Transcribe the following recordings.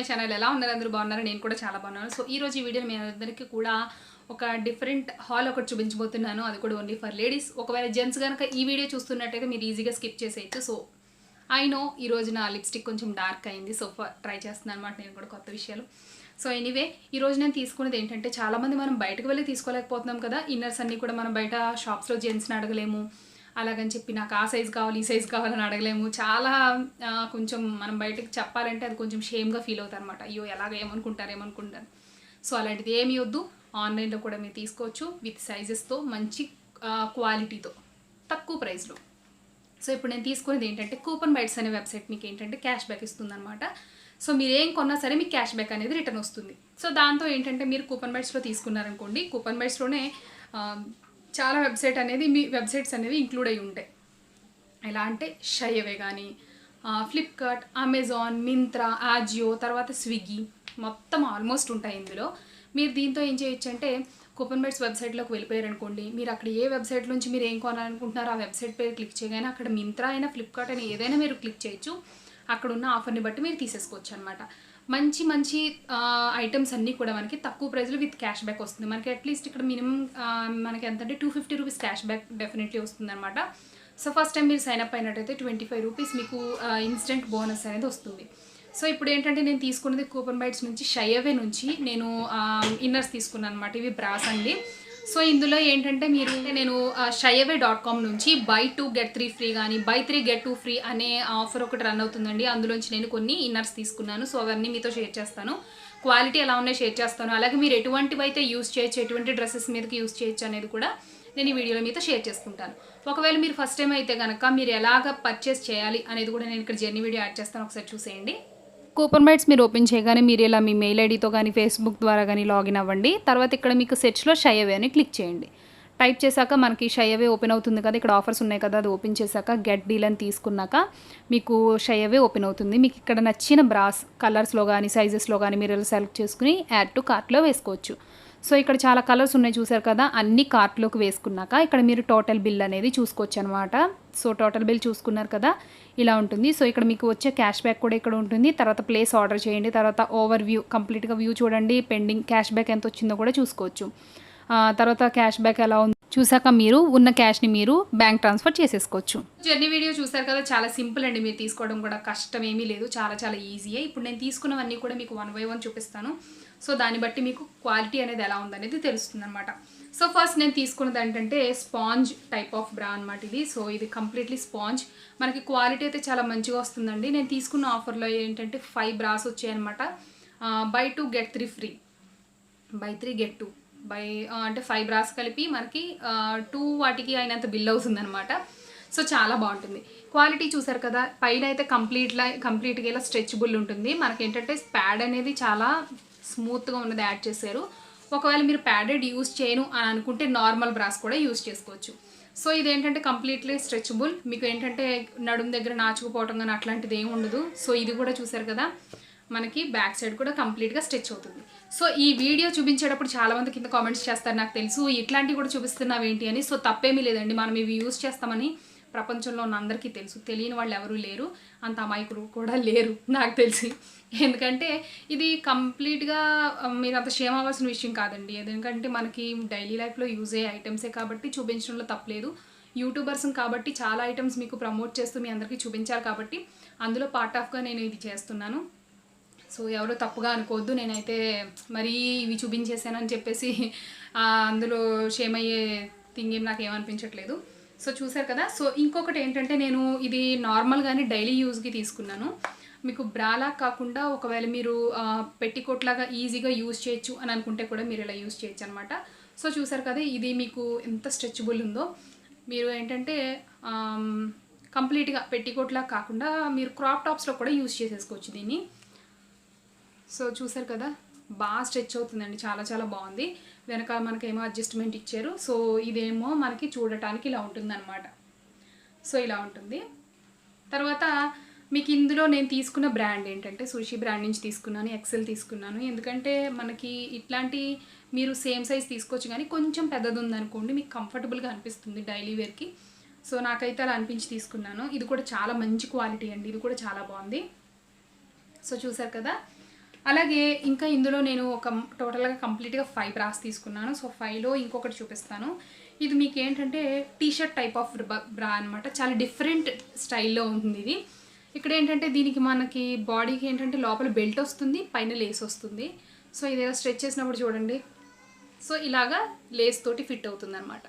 My channel. ఎలా ఉన్నారు అందరూ? బాగున్నారు? నేను కూడా చాలా బాగున్నాను. సో ఈ రోజు ఈ వీడియోలో మీ అందరికీ కూడా ఒక డిఫరెంట్ హాల్ ఒకటి చూపించబోతున్నాను. అది కూడా ఓన్లీ ఫర్ లేడీస్. ఒకవేళ జెంట్స్ కనుక ఈ వీడియో చూస్తున్నట్టయితే మీరు ఈజీగా స్కిప్ చేసేయచ్చు. సో ఐ నో ఈ రోజు నా లిప్స్టిక్ కొంచెం డార్క్ అయింది. సో ట్రై చేస్తున్నాను అనమాట నేను కూడా కొత్త విషయాలు. సో ఎనీవే ఈరోజు నేను తీసుకునేది ఏంటంటే, చాలామంది మనం బయటకు వెళ్ళి తీసుకోలేకపోతున్నాం కదా. ఇన్నర్స్ అన్నీ కూడా మనం బయట షాప్స్లో జెంట్స్ని అడగలేము. అలాగని చెప్పి నాకు ఆ సైజు కావాలి ఈ సైజు కావాలని అడగలేము. చాలా కొంచెం మనం బయటకు చెప్పాలంటే అది కొంచెం షేమ్గా ఫీల్ అవుతారు అనమాట. అయ్యో ఎలాగ ఏమనుకుంటారు. సో అలాంటిది ఏమీ వద్దు, ఆన్లైన్లో కూడా మీరు తీసుకోవచ్చు విత్ సైజెస్తో, మంచి క్వాలిటీతో, తక్కువ ప్రైస్లో. సో ఇప్పుడు నేను తీసుకునేది ఏంటంటే, కూపన్ బైట్స్ అనే వెబ్సైట్ మీకు ఏంటంటే క్యాష్ బ్యాక్ ఇస్తుంది అనమాట. సో మీరు ఏం కొన్నా సరే మీకు క్యాష్ బ్యాక్ అనేది రిటర్న్ వస్తుంది. సో దాంతో ఏంటంటే మీరు కూపన్ బైట్స్లో తీసుకున్నారనుకోండి, కూపన్ బైట్స్లోనే చాలా వెబ్సైట్స్ అనేవి ఇంక్లూడ్ అయి ఉంటాయి. ఎలా అంటే షైవే కానీ, ఫ్లిప్కార్ట్, అమెజాన్, మింత్రా, ఆజియో, తర్వాత స్విగ్గీ, మొత్తం ఆల్మోస్ట్ ఉంటాయి ఇందులో. మీరు దీంతో ఏం చేయొచ్చు అంటే, కూపన్ బైట్స్ వెబ్సైట్లోకి వెళ్ళిపోయారనుకోండి, మీరు అక్కడ ఏ వెబ్సైట్ నుంచి మీరు ఏం కొనాలనుకుంటున్నారో ఆ వెబ్సైట్ పేరు క్లిక్ చేయగానే అక్కడ మింత్రా అయినా ఫ్లిప్కార్ట్ అయినా ఏదైనా మీరు క్లిక్ చేయొచ్చు. అక్కడ ఉన్న ఆఫర్ని బట్టి మీరు తీసేసుకోవచ్చు అనమాట. మంచి ఐటమ్స్ అన్నీ కూడా మనకి తక్కువ ప్రైస్లో విత్ క్యాష్ బ్యాక్ వస్తుంది. మనకి అట్లీస్ట్ ఇక్కడ మినిమం మనకి ఎంత అంటే 250 రూపీస్ క్యాష్ బ్యాక్ డెఫినెట్లీ వస్తుంది అనమాట. సో ఫస్ట్ టైం మీరు సైన్ అప్ అయినట్టయితే 25 రూపీస్ మీకు ఇన్స్టెంట్ బోనస్ అనేది వస్తుంది. సో ఇప్పుడు ఏంటంటే నేను తీసుకున్నది కూపన్ బైట్స్ నుంచి, షైవే నుంచి నేను ఇన్నర్స్ తీసుకున్నాను అనమాట. ఇవి బ్రాస్ అండి. సో ఇందులో ఏంటంటే నేను shyaway.com నుంచి buy 2 get 3 ఫ్రీ కానీ, buy 3 get 2 ఫ్రీ అనే ఆఫర్ ఒకటి రన్ అవుతుందండి. అందులోంచి నేను కొన్ని ఇన్నర్స్ తీసుకున్నాను. సో అవన్నీ మీతో షేర్ చేస్తాను. క్వాలిటీ ఎలా ఉన్నాయో షేర్ చేస్తాను. అలాగే మీరు ఎటువంటివి అయితే యూస్ చేయొచ్చు, ఎటువంటి డ్రెస్సెస్ మీదకి యూస్ చేయొచ్చు అనేది కూడా నేను ఈ వీడియోలో మీతో షేర్ చేసుకుంటాను. ఒకవేళ మీరు ఫస్ట్ టైం అయితే కనుక మీరు ఎలాగ పర్చేస్ చేయాలి అనేది కూడా నేను ఇక్కడ జర్నీ వీడియో యాడ్ చేస్తాను, ఒకసారి చూసేయండి. కూపన్ బైట్స్ మీరు ఓపెన్ చేయగానే మీరు ఇలా మీ మెయిల్ ఐడితో కానీ ఫేస్బుక్ ద్వారా కానీ లాగిన్ అవ్వండి. తర్వాత ఇక్కడ మీకు సెర్చ్లో షైవే అని క్లిక్ చేయండి. టైప్ చేశాక మనకి షైవే ఓపెన్ అవుతుంది కదా. ఇక్కడ ఆఫర్స్ ఉన్నాయి కదా, అది ఓపెన్ చేశాక గెట్ డీల్ అని తీసుకున్నాక మీకు షైవే ఓపెన్ అవుతుంది. మీకు ఇక్కడ నచ్చిన బ్రాస్ కలర్స్లో కానీ సైజెస్లో కానీ మీరు ఇలా సెలెక్ట్ చేసుకుని యాడ్ టు కార్ట్లో వేసుకోవచ్చు. సో ఇక్కడ చాలా కలర్స్ ఉన్నాయి చూసారు కదా, అన్ని కార్ట్లోకి వేసుకున్నాక ఇక్కడ మీరు టోటల్ బిల్ అనేది చూసుకోవచ్చు అనమాట. సో టోటల్ బిల్ చూసుకున్నారు కదా, ఇలా ఉంటుంది. సో ఇక్కడ మీకు వచ్చే క్యాష్ బ్యాక్ కూడా ఇక్కడ ఉంటుంది. తర్వాత ప్లేస్ ఆర్డర్ చేయండి, తర్వాత ఓవర్ వ్యూ కంప్లీట్గా వ్యూ చూడండి, పెండింగ్ క్యాష్ బ్యాక్ ఎంత వచ్చిందో కూడా చూసుకోవచ్చు. తర్వాత క్యాష్ బ్యాక్ ఎలా ఉంది చూసాక మీరు ఉన్న క్యాష్ని మీరు బ్యాంక్ ట్రాన్స్ఫర్ చేసేసుకోవచ్చు. జర్నీ వీడియో చూసారు కదా, చాలా సింపుల్ అండి. మీరు తీసుకోవడం కూడా కష్టం ఏమీ లేదు, చాలా ఈజీయే. ఇప్పుడు నేను తీసుకున్నవన్నీ కూడా మీకు 1 by 1 చూపిస్తాను. సో దాన్ని బట్టి మీకు క్వాలిటీ అనేది ఎలా ఉందనేది తెలుస్తుంది అనమాట. సో ఫస్ట్ నేను తీసుకున్నది ఏంటంటే స్పాంజ్ టైప్ ఆఫ్ బ్రా అనమాట ఇది. సో ఇది కంప్లీట్లీ స్పాంజ్. మనకి క్వాలిటీ అయితే చాలా మంచిగా వస్తుందండి. నేను తీసుకున్న ఆఫర్లో ఏంటంటే 5 బ్రాస్ వచ్చాయన్నమాట. buy 2 get 3 free, buy 3 get 2 అంటే 5 బ్రాస్ కలిపి మనకి 2 వాటికి అయినంత బిల్ అవుతుంది అనమాట. సో చాలా బాగుంటుంది. క్వాలిటీ చూసారు కదా, పైన అయితే కంప్లీట్గా ఇలా స్ట్రెచబుల్ ఉంటుంది. మనకి ఏంటంటే ప్యాడ్ అనేది చాలా స్మూత్గా ఉన్నది యాడ్ చేశారు. ఒకవేళ మీరు ప్యాడెడ్ యూస్ చేయను అని అనుకుంటే నార్మల్ బ్రాస్ కూడా యూస్ చేసుకోవచ్చు. సో ఇదేంటంటే కంప్లీట్లీ స్ట్రెచబుల్. మీకు ఏంటంటే నడుము దగ్గర నాచుకుపోవటం కానీ అట్లాంటిది ఏమి ఉండదు. సో ఇది కూడా చూసారు కదా, మనకి బ్యాక్ సైడ్ కూడా కంప్లీట్గా స్ట్రెచ్ అవుతుంది. సో ఈ వీడియో చూపించేటప్పుడు చాలామంది కింద కామెంట్స్ చేస్తారు, నాకు తెలుసు ఇట్లాంటివి కూడా చూపిస్తున్నావు ఏంటి అని. సో తప్పేమీ లేదండి, మనం ఇవి యూస్ చేస్తామని ప్రపంచంలో ఉన్న అందరికీ తెలుసు. తెలియని వాళ్ళు ఎవరూ లేరు, అంత అమాయకులు కూడా లేరు నాకు తెలిసి. ఎందుకంటే ఇది కంప్లీట్గా మీరు అంత షేమ్ అవ్వాల్సిన విషయం కాదండి. ఎందుకంటే మనకి డైలీ లైఫ్లో యూజ్ అయ్యే ఐటమ్సే కాబట్టి చూపించడంలో తప్పలేదు. యూట్యూబర్స్ కాబట్టి చాలా ఐటమ్స్ మీకు ప్రమోట్ చేస్తూ మీ అందరికీ చూపించాలి కాబట్టి అందులో పార్ట్ ఆఫ్గా నేను ఇది చేస్తున్నాను. సో ఎవరో తప్పుగా అనుకోవద్దు, నేనైతే మరీ ఇవి చూపించేసానని చెప్పేసి అందులో షేమ్ అయ్యే థింగ్ ఏం నాకు ఏమనిపించట్లేదు. సో చూసారు కదా. సో ఇంకొకటి ఏంటంటే, నేను ఇది నార్మల్గానే డైలీ యూజ్కి తీసుకున్నాను. మీకు బ్రాలా కాకుండా ఒకవేళ మీరు పెట్టికోట్ లాగా ఈజీగా యూజ్ చేయొచ్చు అని అనుకుంటే కూడా మీరు ఇలా యూజ్ చేయొచ్చు అనమాట. సో చూసారు కదా, ఇది మీకు ఎంత స్ట్రెచబుల్ ఉందో. మీరు ఏంటంటే కంప్లీట్గా పెట్టికోట్ లాగా కాకుండా మీరు క్రాప్ టాప్స్లో కూడా యూజ్ చేసేసుకోవచ్చు దీన్ని. సో చూసారు కదా, బాగా స్ట్రెచ్ అవుతుందండి, చాలా బాగుంది. వెనకాల మనకేమో అడ్జస్ట్మెంట్ ఇచ్చారు. సో ఇదేమో మనకి చూడటానికి ఇలా ఉంటుంది అనమాట. సో ఇలా ఉంటుంది. తర్వాత మీకు ఇందులో నేను తీసుకున్న బ్రాండ్ ఏంటంటే సుషి బ్రాండ్ నుంచి తీసుకున్నాను, ఎక్సెల్ తీసుకున్నాను. ఎందుకంటే మనకి ఇట్లాంటి మీరు సేమ్ సైజ్ తీసుకోవచ్చు, కానీ కొంచెం పెద్దది ఉందనుకోండి మీకు కంఫర్టబుల్గా అనిపిస్తుంది డైలీ వేర్కి. సో నాకైతే అలా అనిపించి తీసుకున్నాను. ఇది కూడా చాలా మంచి క్వాలిటీ అండి, ఇది కూడా చాలా బాగుంది. సో చూసారు కదా, అలాగే ఇంకా ఇందులో నేను ఒక టోటల్గా కంప్లీట్గా 5 బ్రాస్ తీసుకున్నాను. సో 5లో ఇంకొకటి చూపిస్తాను. ఇది మీకు ఏంటంటే టీషర్ట్ టైప్ ఆఫ్ బ్రా అనమాట. చాలా డిఫరెంట్ స్టైల్లో ఉంటుంది ఇది. ఇక్కడ ఏంటంటే దీనికి మనకి బాడీకి ఏంటంటే లోపల బెల్ట్ వస్తుంది, పైన లేస్ వస్తుంది. సో ఇదేదో స్ట్రెచ్ చేసినప్పుడు చూడండి, సో ఇలాగా లేస్ తోటి ఫిట్ అవుతుంది అనమాట.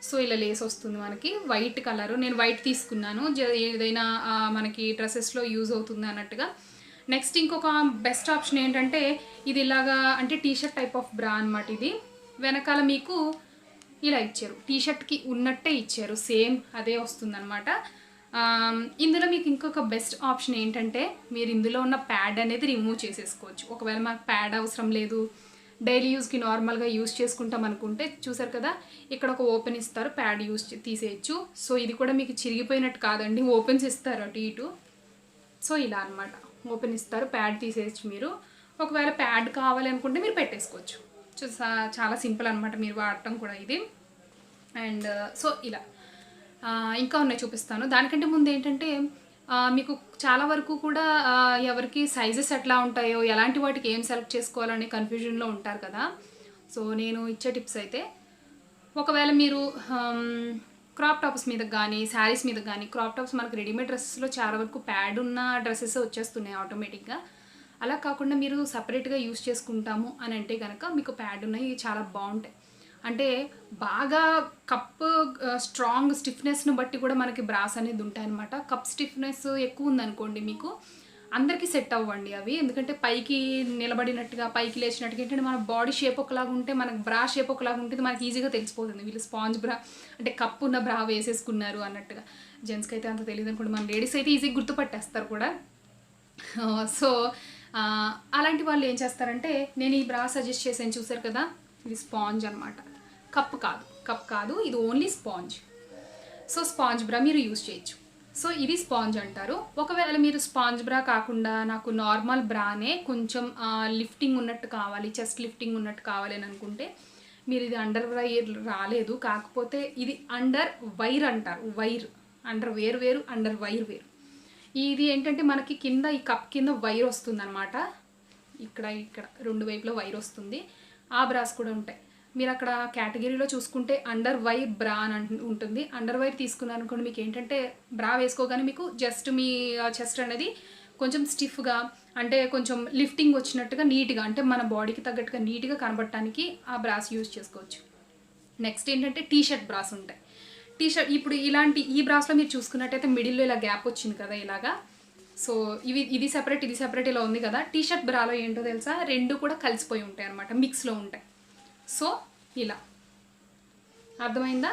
సో ఇలా లేస్ వస్తుంది మనకి, వైట్ కలర్. నేను వైట్ తీసుకున్నాను, ఏదైనా మనకి డ్రెస్సెస్లో యూజ్ అవుతుంది అన్నట్టుగా. నెక్స్ట్ ఇంకొక బెస్ట్ ఆప్షన్ ఏంటంటే ఇది ఇలాగా అంటే టీషర్ట్ టైప్ ఆఫ్ బ్రా అనమాట. ఇది వెనకాల మీకు ఇలా ఇచ్చారు, టీషర్ట్కి ఉన్నట్టే ఇచ్చారు, సేమ్ అదే వస్తుంది అనమాట. ఇందులో మీకు ఇంకొక బెస్ట్ ఆప్షన్ ఏంటంటే మీరు ఇందులో ఉన్న ప్యాడ్ అనేది రిమూవ్ చేసేసుకోవచ్చు. ఒకవేళ మాకు ప్యాడ్ అవసరం లేదు, డైలీ యూస్కి నార్మల్గా యూస్ చేసుకుంటాం అనుకుంటే చూసారు కదా, ఇక్కడ ఒక ఓపెన్ ఇస్తారు, ప్యాడ్ తీసేయచ్చు. సో ఇది కూడా మీకు చిరిగిపోయినట్టు కాదండి, ఓపెన్స్ ఇస్తారు అటు ఇటు. సో ఇలా అనమాట, ఓపెన్ ఇస్తారు, ప్యాడ్ తీసేయచ్చు మీరు. ఒకవేళ ప్యాడ్ కావాలి అనుకుంటే మీరు పెట్టేసుకోవచ్చు. సో చాలా సింపుల్ అనమాట మీరు వాడటం కూడా ఇది. అండ్ సో ఇలా ఇంకా ఉన్నాయి చూపిస్తాను. దానికంటే ముందు ఏంటంటే మీకు చాలా వరకు కూడా ఎవరికి సైజెస్ ఎట్లా ఉంటాయో, ఎలాంటి వాటికి ఏం సెలెక్ట్ చేసుకోవాలనే కన్ఫ్యూజన్లో ఉంటారు కదా. సో నేను ఇచ్చే టిప్స్ అయితే, ఒకవేళ మీరు క్రాప్ టాప్స్ మీద కానీ శారీస్ మీద కానీ, క్రాప్ టాప్స్ మనకు రెడీమేడ్ డ్రెస్సెస్లో చాలా వరకు ప్యాడ్ ఉన్న డ్రెస్సెస్ వచ్చేస్తున్నాయి ఆటోమేటిక్గా. అలా కాకుండా మీరు సపరేట్గా యూస్ చేసుకుంటాము అని అంటే కనుక మీకు ప్యాడ్ ఉన్నాయి, చాలా బాగుంటాయి. అంటే బాగా కప్ స్ట్రాంగ్ స్టిఫ్నెస్ను బట్టి కూడా మనకి బ్రాస్ అనేది ఉంటాయి అనమాట. కప్ స్టిఫ్నెస్ ఎక్కువ ఉందనుకోండి మీకు అందరికీ సెట్ అవ్వండి అవి. ఎందుకంటే పైకి నిలబడినట్టుగా, పైకి లేచినట్టుగా ఏంటంటే మన బాడీ షేప్ ఒకలాగా ఉంటే మనకు బ్రా షేప్ ఒకలాగా ఉంటుంది, మనకి ఈజీగా తెలిసిపోతుంది వీళ్ళు స్పాంజ్ బ్రా అంటే కప్ ఉన్న బ్రా వేసేసుకున్నారు అన్నట్టుగా. జెంట్స్కి అయితే అంత తెలియదు అనుకోండి, మన లేడీస్ అయితే ఈజీగా గుర్తుపట్టేస్తారు కూడా. సో అలాంటి వాళ్ళు ఏం చేస్తారంటే, నేను ఈ బ్రా సజెస్ట్ చేసాను చూసారు కదా, ఇది స్పాంజ్ అనమాట, కప్ కాదు, ఇది ఓన్లీ స్పాంజ్. సో స్పాంజ్ బ్రా మీరు యూజ్ చేయొచ్చు. సో ఇది స్పాంజ్ అంటారు. ఒకవేళ మీరు స్పాంజ్ బ్రా కాకుండా నాకు నార్మల్ బ్రానే కొంచెం లిఫ్టింగ్ ఉన్నట్టు కావాలి, చెస్ట్ లిఫ్టింగ్ ఉన్నట్టు కావాలి అని అనుకుంటే మీరు ఇది అండర్ వైర్ రాలేదు, కాకపోతే ఇది అండర్ వైర్ అంటారు. వైర్ అండర్ వేరు వేరు, అండర్ వైర్ వేరు. ఇది ఏంటంటే మనకి కింద ఈ కప్ కింద వైర్ వస్తుంది అనమాట. ఇక్కడ రెండు వైపులో వైర్ వస్తుంది. ఆ బ్రాస్ కూడా ఉంటాయి. మీరు అక్కడ కేటగిరీలో చూసుకుంటే అండర్ వైర్ బ్రా అని ఉంటుంది. అండర్ వైర్ తీసుకున్నారు అనుకోండి, మీకు ఏంటంటే బ్రా వేసుకోగానే మీకు జస్ట్ మీ చెస్ట్ అనేది కొంచెం స్టిఫ్గా, అంటే కొంచెం లిఫ్టింగ్ వచ్చినట్టుగా నీట్గా, అంటే మన బాడీకి తగ్గట్టుగా నీట్గా కనబడటానికి ఆ బ్రాస్ యూజ్ చేసుకోవచ్చు. నెక్స్ట్ ఏంటంటే టీషర్ట్ బ్రాస్ ఉంటాయి. టీషర్ట్ ఇప్పుడు ఇలాంటి ఈ బ్రాస్లో మీరు చూసుకున్నట్టయితే మిడిల్లో ఇలా గ్యాప్ వచ్చింది కదా ఇలాగా. సో ఇది సెపరేట్ ఇలా ఉంది కదా. టీషర్ట్ బ్రాలో ఏంటో తెలుసా, రెండు కూడా కలిసిపోయి ఉంటాయి అనమాట, మిక్స్లో ఉంటాయి. సో ఇలా అర్థమైందా.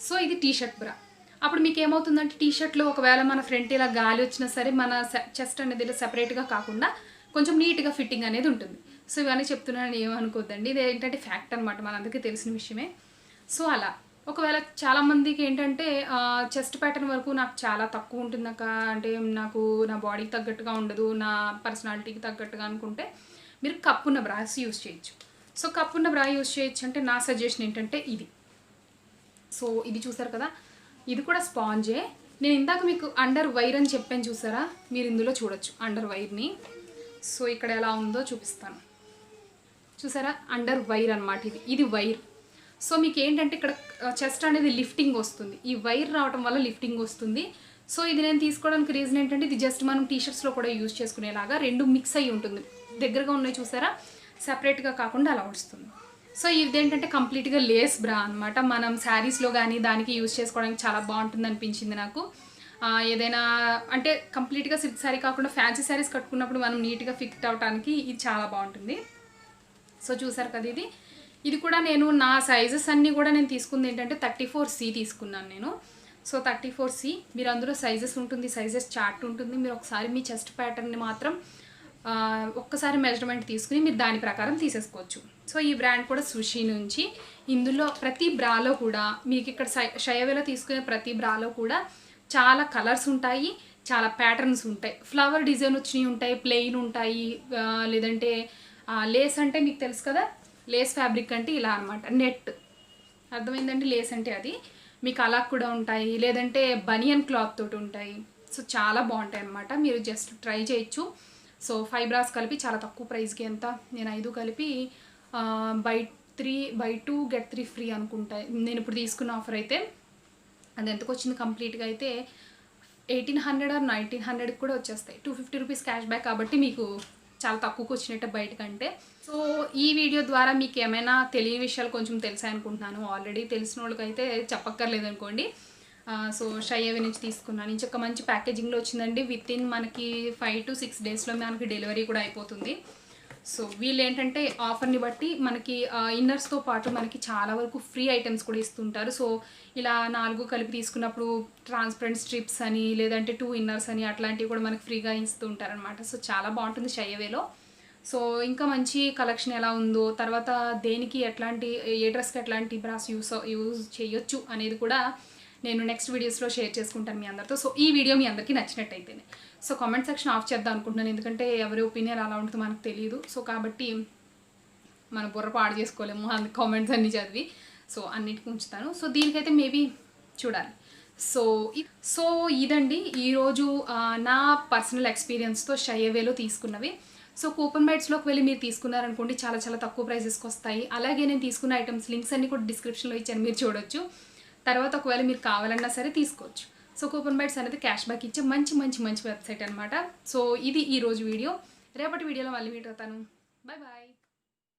సో ఇది టీషర్ట్ బ్రా. అప్పుడు మీకు ఏమవుతుందంటే టీషర్ట్లో ఒకవేళ మన ఫ్రంట్ ఇలా గాలి వచ్చినా సరే మన చెస్ట్ అనేది ఇలా సెపరేట్గా కాకుండా కొంచెం నీట్గా ఫిట్టింగ్ అనేది ఉంటుంది. సో ఇవన్నీ చెప్తున్నాను, ఏమనుకోద్దండి, ఇది ఏంటంటే ఫ్యాక్ట్ అనమాట, మనందరికీ తెలిసిన విషయమే. సో అలా ఒకవేళ చాలామందికి ఏంటంటే చెస్ట్ ప్యాటర్న్ వరకు నాకు చాలా తక్కువ ఉంటుంది అంటే నాకు నా బాడీకి తగ్గట్టుగా ఉండదు, నా పర్సనాలిటీకి తగ్గట్టుగా అనుకుంటే మీరు కప్పున్న బ్రాస్ యూజ్ చేయొచ్చు. సో కప్పున్న బ్రా యూజ్ చేయొచ్చు అంటే నా సజెషన్ ఏంటంటే ఇది. సో ఇది చూసారు కదా, ఇది కూడా స్పాంజే. నేను ఇందాక మీకు అండర్ వైర్ అని చెప్పాను చూసారా, మీరు ఇందులో చూడొచ్చు అండర్ వైర్ని. సో ఇక్కడ ఎలా ఉందో చూపిస్తాను, చూసారా, అండర్ వైర్ అనమాట. ఇది వైర్. సో మీకు ఏంటంటే ఇక్కడ చెస్ట్ అనేది లిఫ్టింగ్ వస్తుంది, ఈ వైర్ రావడం వల్ల లిఫ్టింగ్ వస్తుంది. సో ఇది నేను తీసుకోవడానికి రీజన్ ఏంటంటే ఇది జస్ట్ మనం టీషర్ట్స్లో కూడా యూజ్ చేసుకునేలాగా రెండు మిక్స్ అయ్యి ఉంటుంది. దగ్గరగా ఉన్నాయి చూసారా, సెపరేట్గా కాకుండా అలా వస్తుంది. సో ఇదేంటంటే కంప్లీట్గా లేస్ బ్రా అనమాట. మనం శారీస్లో కానీ దానికి యూజ్ చేసుకోవడానికి చాలా బాగుంటుంది అనిపించింది నాకు. ఏదైనా అంటే కంప్లీట్గా సిల్క్ శారీ కాకుండా ఫ్యాన్సీ శారీస్ కట్టుకున్నప్పుడు మనం నీట్గా ఫిట్ అవడానికి ఇది చాలా బాగుంటుంది. సో చూసారు కదా, ఇది కూడా నేను నా సైజెస్ అన్నీ కూడా నేను తీసుకుంది ఏంటంటే 34C తీసుకున్నాను నేను. సో 34C, మీరు అందులో సైజెస్ ఉంటుంది, సైజెస్ చార్ట్ ఉంటుంది. మీరు ఒకసారి మీ చెస్ట్ ప్యాటర్న్ని మాత్రం ఒక్కసారి మెజర్మెంట్ తీసుకుని మీరు దాని ప్రకారం తీసేసుకోవచ్చు. సో ఈ బ్రాండ్ కూడా సుషి నుంచి. ఇందులో ప్రతి బ్రాలో కూడా మీకు ఇక్కడ షయవేలో తీసుకునే ప్రతి బ్రాలో కూడా చాలా కలర్స్ ఉంటాయి, చాలా ప్యాటర్న్స్ ఉంటాయి. ఫ్లవర్ డిజైన్ వచ్చినవి ఉంటాయి, ప్లెయిన్ ఉంటాయి, లేదంటే లేస్ అంటే మీకు తెలుసు కదా, లేస్ ఫ్యాబ్రిక్ అంటే ఇలా అనమాట, నెట్, అర్థమైందండి, లేస్ అంటే అది. మీకు అలా కూడా ఉంటాయి, లేదంటే బనియన్ క్లాత్ తోటి ఉంటాయి. సో చాలా బాగుంటాయి అన్నమాట, మీరు జస్ట్ ట్రై చేయొచ్చు. సో 5 బ్రాస్ కలిపి చాలా తక్కువ ప్రైస్కి, ఎంత నేను 5 కలిపి బై 2 గెట్ 3 ఫ్రీ అనుకుంటా నేను ఇప్పుడు తీసుకున్న ఆఫర్ అయితే. అది ఎంతకు వచ్చింది కంప్లీట్గా అయితే 1800 ఆర్ 1900 కూడా వచ్చేస్తాయి. 250 రూపీస్ క్యాష్ బ్యాక్ కాబట్టి మీకు చాలా తక్కువకి వచ్చినట్టే బయటకంటే. సో ఈ వీడియో ద్వారా మీకు ఏమైనా తెలియని విషయాలు కొంచెం తెలిసాయి అనుకుంటున్నాను. ఆల్రెడీ తెలిసిన వాళ్ళకైతే చెప్పక్కర్లేదు అనుకోండి. సో షైవే నుంచి తీసుకున్నాను. నుంచి ఒక మంచి ప్యాకేజింగ్లో వచ్చిందండి. విత్ ఇన్ మనకి 5 to 6 డేస్లో మనకి డెలివరీ కూడా అయిపోతుంది. సో వీళ్ళు ఏంటంటే ఆఫర్ని బట్టి మనకి ఇన్నర్స్తో పాటు మనకి చాలా వరకు ఫ్రీ ఐటమ్స్ కూడా ఇస్తుంటారు. సో ఇలా 4 కలిపి తీసుకున్నప్పుడు ట్రాన్స్పరెంట్ స్ట్రిప్స్ అని, లేదంటే 2 ఇన్నర్స్ అని అట్లాంటివి కూడా మనకి ఫ్రీగా ఇస్తూ ఉంటారనమాట. సో చాలా బాగుంటుంది షైవేలో. సో ఇంకా మంచి కలెక్షన్ ఎలా ఉందో, తర్వాత దేనికి ఎట్లాంటి, ఏ డ్రెస్కి ఎట్లాంటి బ్రాస్ యూజ్ చేయొచ్చు అనేది కూడా నేను నెక్స్ట్ వీడియోస్లో షేర్ చేసుకుంటాను మీ అందరితో. సో ఈ వీడియో మీ అందరికీ నచ్చినట్టయితేనే సో కామెంట్ సెక్షన్ ఆఫ్ చేద్దాం అనుకుంటున్నాను, ఎందుకంటే ఎవరి ఒపీనియన్ అలా ఉంటుందో మనకు తెలియదు. సో కాబట్టి మన బుర్ర పాడు చేసుకోలేము అందుకు కామెంట్స్ అన్నీ చదివి. సో అన్నిటికీ ఉంచుతాను. సో దీనికైతే మేబీ చూడాలి. సో ఇదండి ఈరోజు నా పర్సనల్ ఎక్స్పీరియన్స్తో షైవేలో తీసుకున్నవి. సో కూపన్ బైట్స్లోకి వెళ్ళి మీరు తీసుకున్నారనుకోండి చాలా చాలా తక్కువ ప్రైసెస్కి వస్తాయి. అలాగే నేను తీసుకున్న ఐటమ్స్ లింక్స్ అన్నీ కూడా డిస్క్రిప్షన్లో ఇచ్చాను, మీరు చూడొచ్చు. తర్వాత ఒకవేళ మీరు కావాలన్నా సరే తీసుకోవచ్చు. సో కూపన్ బైట్స్ అనేది క్యాష్ బ్యాక్ ఇచ్చే మంచి వెబ్సైట్ అనమాట. సో ఇది ఈరోజు వీడియో. రేపటి వీడియోలో మళ్ళీ మీట్ అవుతాను. Bye bye.